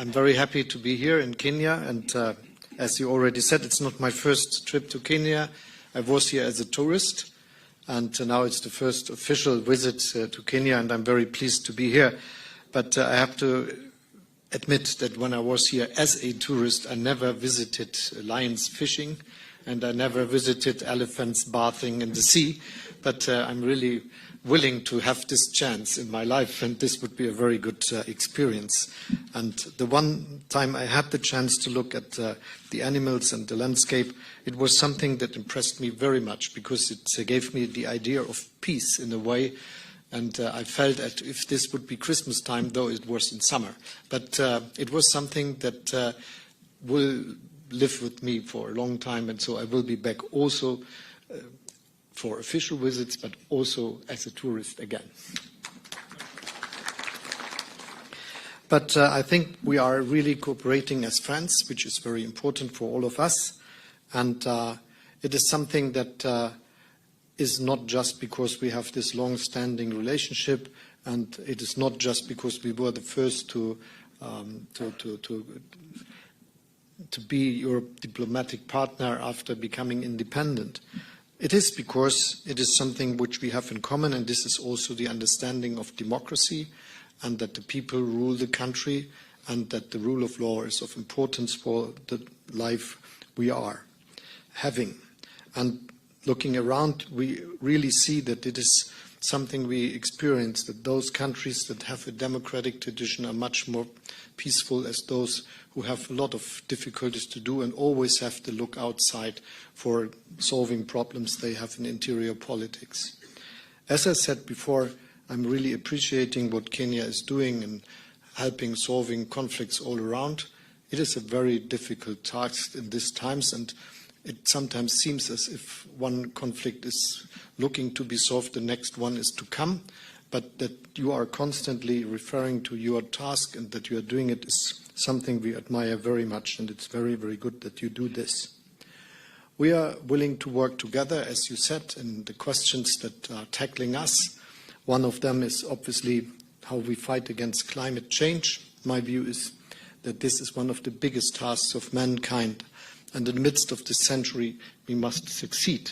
I'm very happy to be here in Kenya, and as you already said, it's not my first trip to Kenya. I was here as a tourist, and now it's the first official visit to Kenya, and I'm very pleased to be here. But I have to admit that when I was here as a tourist, I never visited lions fishing, and I never visited elephants bathing in the sea. But I'm really willing to have this chance in my life, and this would be a very good experience. And the one time I had the chance to look at the animals and the landscape, it was something that impressed me very much, because it gave me the idea of peace in a way. And I felt that if this would be Christmas time, though it was in summer, but it was something that will live with me for a long time, and so I will be back also for official visits, but also as a tourist again. But I think we are really cooperating as friends, which is very important for all of us. And it is something that is not just because we have this long-standing relationship, and it is not just because we were the first to be your diplomatic partner after becoming independent. It is because it is something which we have in common, and this is also the understanding of democracy, and that the people rule the country, and that the rule of law is of importance for the life we are having. And looking around, we really see that it is something we experience, that those countries that have a democratic tradition are much more peaceful as those who have a lot of difficulties to do and always have to look outside for solving problems they have in interior politics. As I said before, I'm really appreciating what Kenya is doing in helping solving conflicts all around. It is a very difficult task in these times, and it sometimes seems as if one conflict is looking to be solved, the next one is to come, but that you are constantly referring to your task and that you are doing it is something we admire very much, and it's very, very good that you do this. We are willing to work together, as you said, in the questions that are tackling us. One of them is obviously how we fight against climate change. My view is that this is one of the biggest tasks of mankind, and in the midst of this century, we must succeed.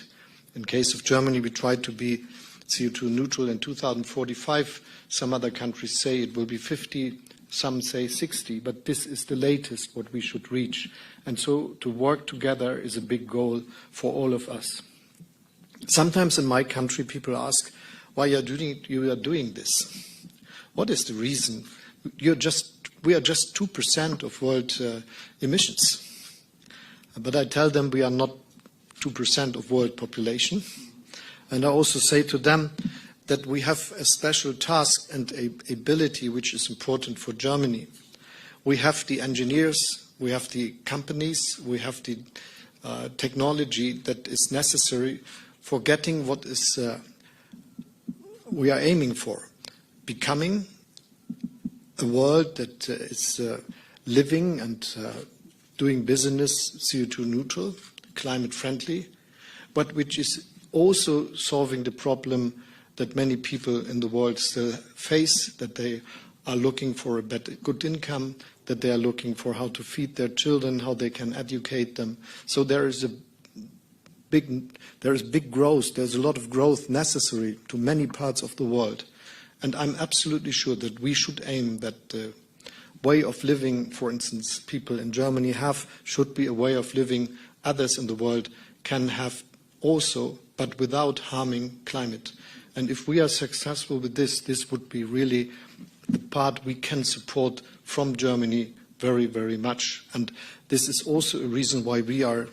In case of Germany, we try to be CO2 neutral in 2045. Some other countries say it will be 50, some say 60, but this is the latest what we should reach. And so to work together is a big goal for all of us. Sometimes in my country, people ask why you are doing this. What is the reason? We are just 2% of world emissions. But I tell them we are not 2% of world population. And I also say to them that we have a special task and a ability which is important for Germany. We have the engineers, we have the companies, we have the technology that is necessary for getting what is we are aiming for, becoming a world that is living and doing business CO2 neutral, climate friendly, but which is also solving the problem that many people in the world still face, that they are looking for a better, good income, that they are looking for how to feed their children, how they can educate them. So there is big growth, there's a lot of growth necessary to many parts of the world. And I'm absolutely sure that we should aim that the way of living, for instance, people in Germany have, should be a way of living others in the world can have also, but without harming climate. And if we are successful with this, this would be really the part we can support from Germany very, very much. And this is also a reason why we are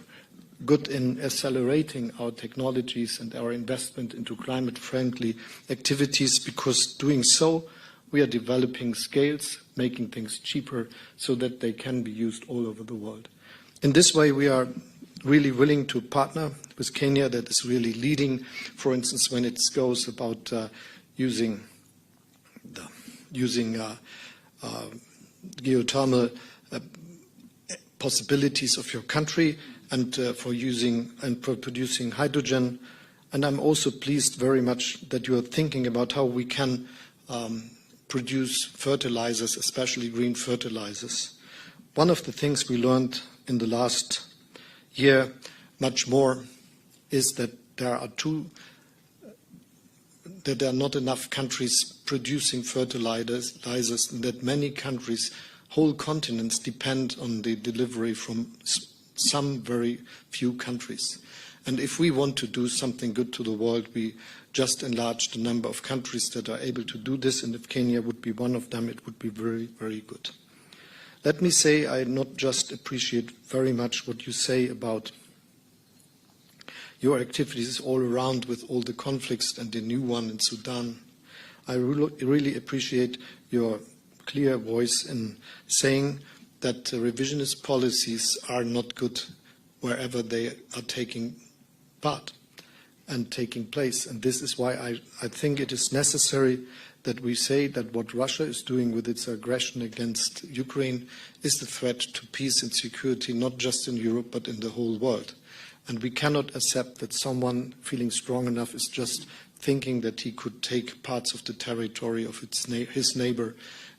good in accelerating our technologies and our investment into climate-friendly activities, because doing so, we are developing scales, making things cheaper so that they can be used all over the world. In this way, we are really willing to partner with Kenya, that is really leading, for instance, when it goes about using geothermal possibilities of your country, and for using and for producing hydrogen. And I'm also pleased very much that you are thinking about how we can produce fertilizers, especially green fertilizers. one of the things we learned in the last year much more is that there are not enough countries producing fertilizers, and that many countries, whole continents, depend on the delivery from some very few countries. And if we want to do something good to the world, we just enlarge the number of countries that are able to do this, and if Kenya would be one of them, it would be very, very good. Let me say I not just appreciate very much what you say about your activities all around with all the conflicts and the new one in Sudan. I really appreciate your clear voice in saying that revisionist policies are not good wherever they are taking part and taking place. And this is why I think it is necessary that we say that what Russia is doing with its aggression against Ukraine is the threat to peace and security, not just in Europe, but in the whole world. And we cannot accept that someone feeling strong enough is just thinking that he could take parts of the territory of his neighbor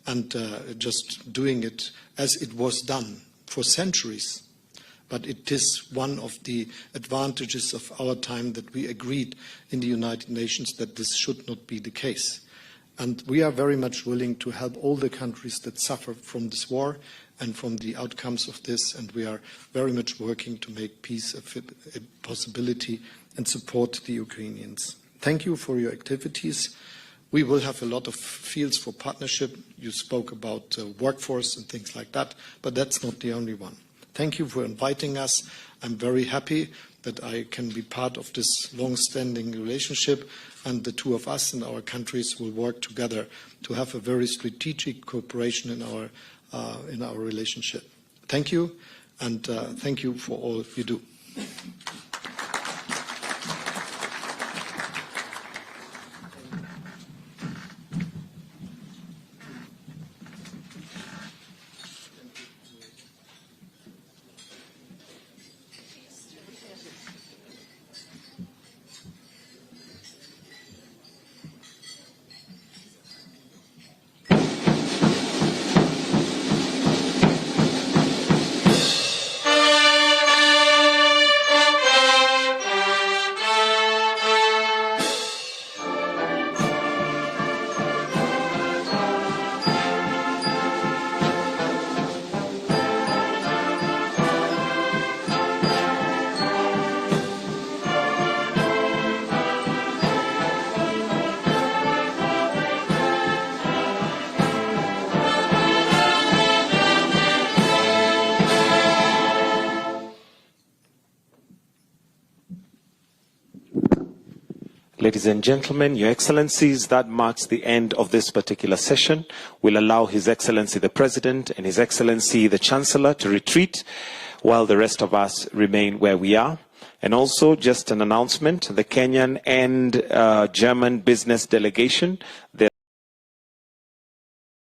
and just doing it as it was done for centuries. But it is one of the advantages of our time that we agreed in the United Nations that this should not be the case. And we are very much willing to help all the countries that suffer from this war and from the outcomes of this, and we are very much working to make peace a possibility and support the Ukrainians. Thank you for your activities. We will have a lot of fields for partnership. You spoke about workforce and things like that, but that's not the only one. Thank you for inviting us. I'm very happy that I can be part of this long-standing relationship, and the two of us and our countries will work together to have a very strategic cooperation in our relationship. Thank you, and thank you for all you do. Ladies and gentlemen, Your Excellencies, that marks the end of this particular session. We'll allow His Excellency the President and His Excellency the Chancellor to retreat while the rest of us remain where we are. And also, just an announcement, the Kenyan and German business delegation,